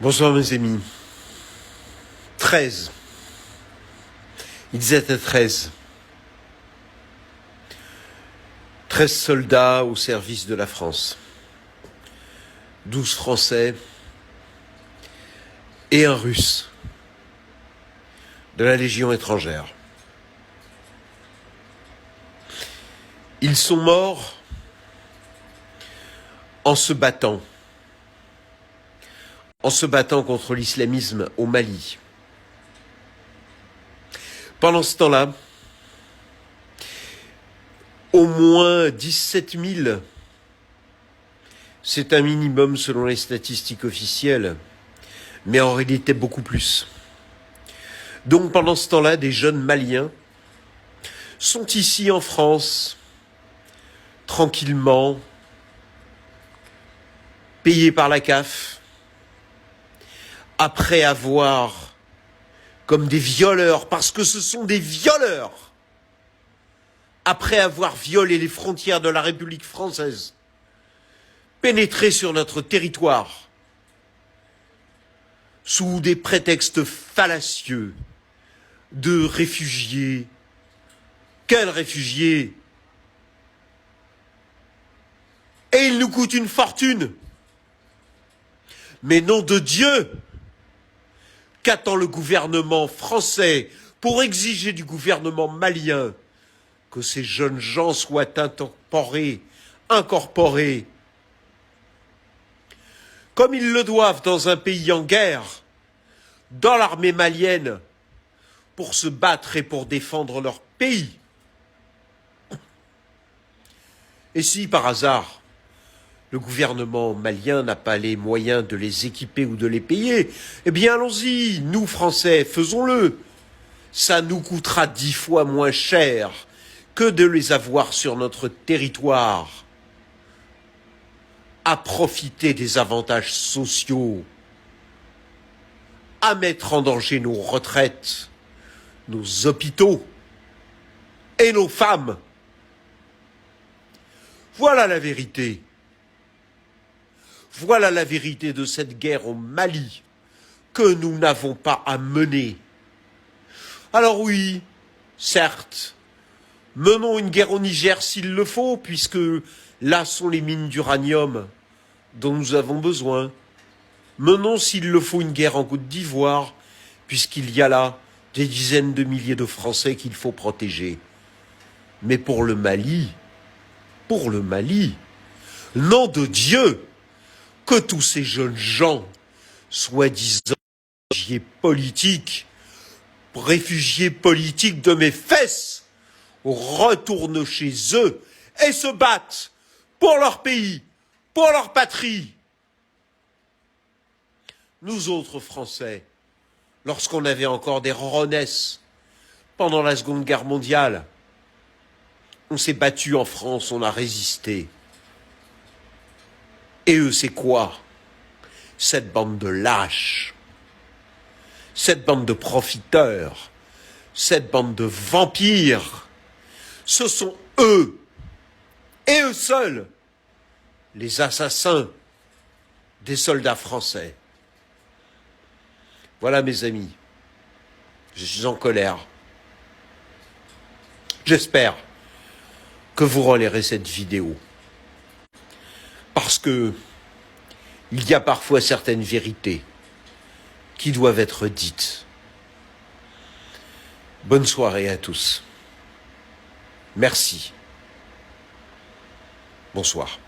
Bonsoir mes amis. 13. Ils étaient 13. 13 soldats au service de la France. 12 Français et un Russe de la Légion étrangère. Ils sont morts en se battant contre l'islamisme au Mali. Pendant ce temps-là, au moins 17 000, c'est un minimum selon les statistiques officielles, mais en réalité beaucoup plus. Donc pendant ce temps-là, des jeunes Maliens sont ici en France, tranquillement, payés par la CAF, après avoir, comme des violeurs, parce que ce sont des violeurs, après avoir violé les frontières de la République française, pénétré sur notre territoire, sous des prétextes fallacieux de réfugiés. Quels réfugiés? Et ils nous coûtent une fortune. Mais nom de Dieu, qu'attend le gouvernement français pour exiger du gouvernement malien que ces jeunes gens soient incorporés, comme ils le doivent dans un pays en guerre, dans l'armée malienne, pour se battre et pour défendre leur pays. Et si, par hasard, le gouvernement malien n'a pas les moyens de les équiper ou de les payer, eh bien allons-y, nous Français, faisons-le. Ça nous coûtera 10 fois moins cher que de les avoir sur notre territoire, à profiter des avantages sociaux, à mettre en danger nos retraites, nos hôpitaux et nos femmes. Voilà la vérité. Voilà la vérité de cette guerre au Mali que nous n'avons pas à mener. Alors oui, certes, menons une guerre au Niger s'il le faut, puisque là sont les mines d'uranium dont nous avons besoin. Menons s'il le faut une guerre en Côte d'Ivoire, puisqu'il y a là des dizaines de milliers de Français qu'il faut protéger. Mais pour le Mali, nom de Dieu, que tous ces jeunes gens, soi-disant réfugiés politiques de mes fesses, retournent chez eux et se battent pour leur pays, pour leur patrie. Nous autres Français, lorsqu'on avait encore des ronronnesses pendant la Seconde Guerre mondiale, on s'est battu en France, on a résisté. Et eux, c'est quoi? Cette bande de lâches, cette bande de profiteurs, cette bande de vampires, ce sont eux, et eux seuls, les assassins des soldats français. Voilà mes amis, je suis en colère. J'espère que vous relayerez cette vidéo. Parce que il y a parfois certaines vérités qui doivent être dites. Bonne soirée à tous. Merci. Bonsoir.